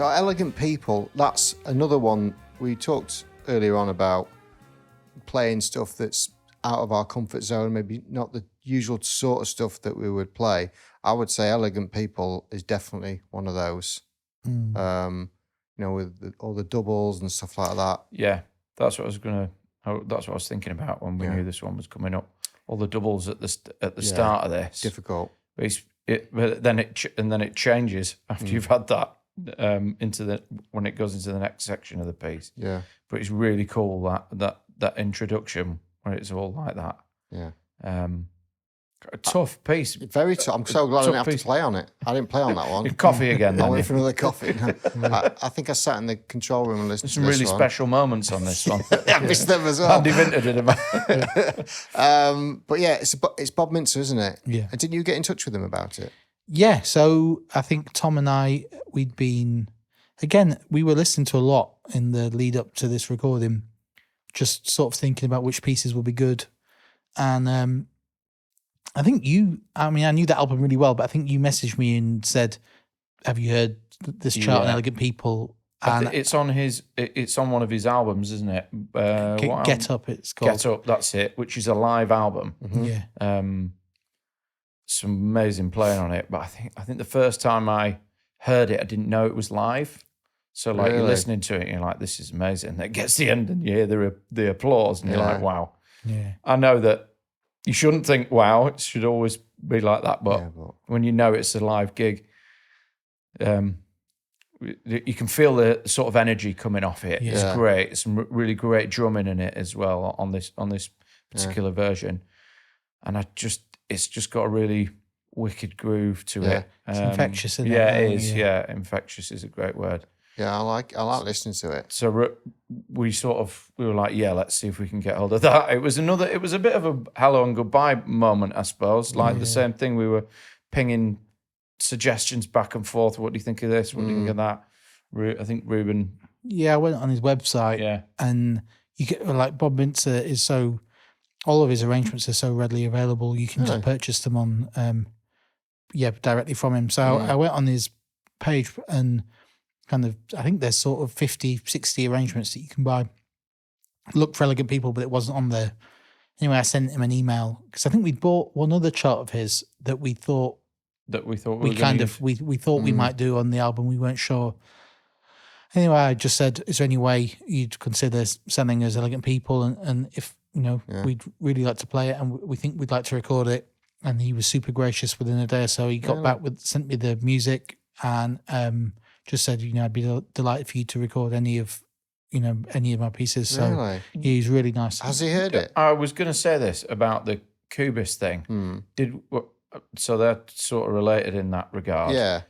So Elegant People, that's another one. We talked earlier on about playing stuff that's out of our comfort zone, maybe not the usual sort of stuff that we would play. I would say Elegant People is definitely one of those. With all the doubles and stuff like that. Yeah, that's what I was thinking about when we knew this one was coming up. All the doubles at the start of this. Difficult. But then it changes after you've had that when it goes into the next section of the piece. Yeah. But it's really cool that introduction where it's all like that. Yeah. A tough piece. Very tough. I'm so glad I didn't have to play on it. I didn't play on that one. Coffee again, then. I went for another coffee. I think I sat in the control room and listened to some this really one. special moments on this one. I missed them as well. Andy Vinter did them. But yeah, it's Bob Mintzer, isn't it? Yeah. And didn't you get in touch with him about it? Yeah, so I think Tom and I, we were listening to a lot in the lead up to this recording, just sort of thinking about which pieces would be good. And I think I knew that album really well, but I think you messaged me and said, have you heard this chart on Elegant People? And it's on one of his albums, isn't it? Get Up, it's called. Get Up, that's it, which is a live album. Mm-hmm. Yeah. Some amazing playing on it, but I think the first time I heard it, I didn't know it was live. So like you're listening to it, and you're like, "This is amazing." And it gets to the end, and you hear the applause, and you're like, "Wow!" Yeah. I know that you shouldn't think, "Wow!" It should always be like that, but when you know it's a live gig, you can feel the sort of energy coming off it. Yeah. It's great. Some really great drumming in it as well on this particular version, and it's just got a really wicked groove to it. It's infectious, isn't it? Yeah, it is. Yeah, infectious is a great word. Yeah, I like listening to it. So we were like, yeah, let's see if we can get hold of that. It was a bit of a hello and goodbye moment, I suppose. Like the same thing, we were pinging suggestions back and forth. What do you think of this? What do you think of that? I think Ruben. Yeah, I went on his website and you get like Bob Mintzer is so. All of his arrangements are so readily available. You can just purchase them on, directly from him. So I went on his page and kind of, I think there's sort of 50, 60 arrangements that you can buy. Look for Elegant People, but it wasn't on there. Anyway, I sent him an email because I think we'd bought one other chart of his that we thought we thought we might do on the album. We weren't sure. Anyway, I just said, is there any way you'd consider selling us Elegant People? And if, we'd really like to play it and we think we'd like to record it. And he was super gracious within a day or so. He got back sent me the music and just said, I'd be delighted for you to record any of my pieces. So he's really nice. Has he heard it? I was going to say this about the Cubist thing. So they're sort of related in that regard. Yeah.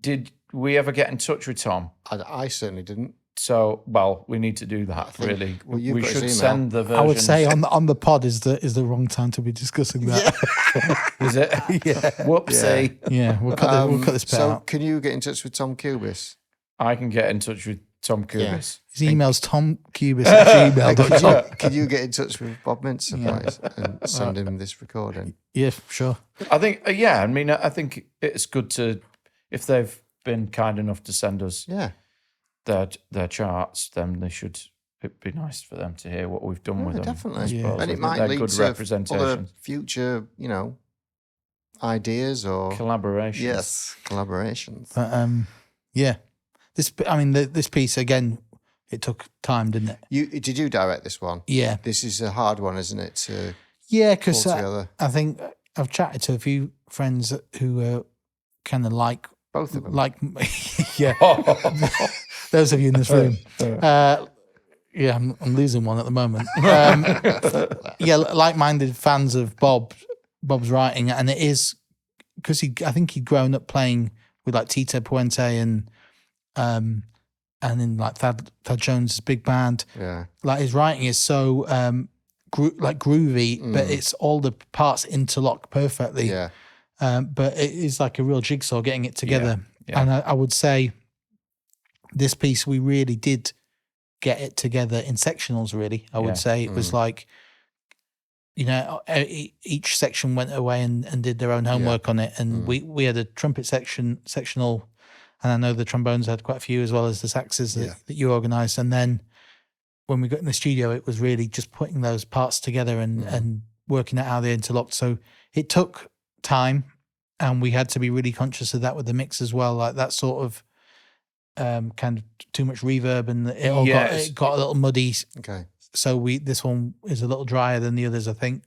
Did we ever get in touch with Tom? I certainly didn't. So, we need to do that, really. Well, we should send the version. I would say on the pod is the wrong time to be discussing that. Yeah. Is it? Yeah. Whoopsie. Yeah, we'll cut this bit out. So can you get in touch with Tom Cubis? I can get in touch with Tom Cubis. His email's tomcubis@gmail.com. Can you get in touch with Bob Mintzer, please, and send him this recording? Yeah, sure. I think, I think it's good to, if they've been kind enough to send us their charts, then it'd be nice for them to hear what we've done with them. Definitely. Yeah. And it might lead good to representation. Future, ideas or collaborations. Yes, collaborations. But this piece again, it took time, didn't it? Did you direct this one? Yeah. This is a hard one, isn't it? To because pull together. I think I've chatted to a few friends who kind of like both of them. Like, yeah. Those of you in this room. I'm losing one at the moment. Like-minded fans of Bob's writing, and it is because I think he'd grown up playing with like Tito Puente and then like Thad Jones' big band. Yeah, like his writing is so groovy, but it's all the parts interlock perfectly. Yeah, but it is like a real jigsaw getting it together. Yeah. And I would say this piece, we really did get it together in sectionals, really. I would say it was like, each section went away and did their own homework on it. And we had a trumpet sectional And I know the trombones had quite a few, as well as the saxes that you organised. And then when we got in the studio, it was really just putting those parts together and working out how they interlocked. So it took time, and we had to be really conscious of that with the mix as well, like that sort of kind of too much reverb, and it got a little muddy. Okay. So this one is a little drier than the others, I think.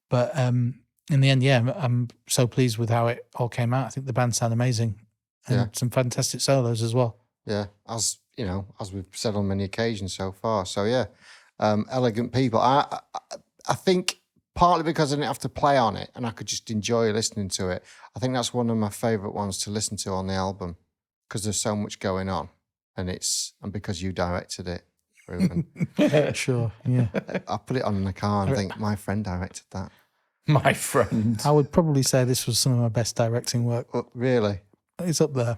But in the end, I'm so pleased with how it all came out. I think the band sound amazing, and some fantastic solos as well. Yeah, as you know, as we've said on many occasions so far. So yeah, elegant people. I think partly because I didn't have to play on it and I could just enjoy listening to it. I think that's one of my favourite ones to listen to on the album, because there's so much going on, and because you directed it, Ruben. Sure, yeah. I put it on in the car and think my friend directed that. My friend. I would probably say this was some of my best directing work. Really? It's up there.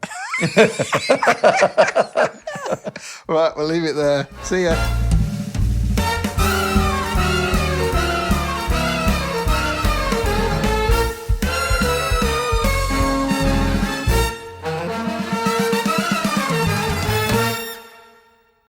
Right, we'll leave it there. See ya.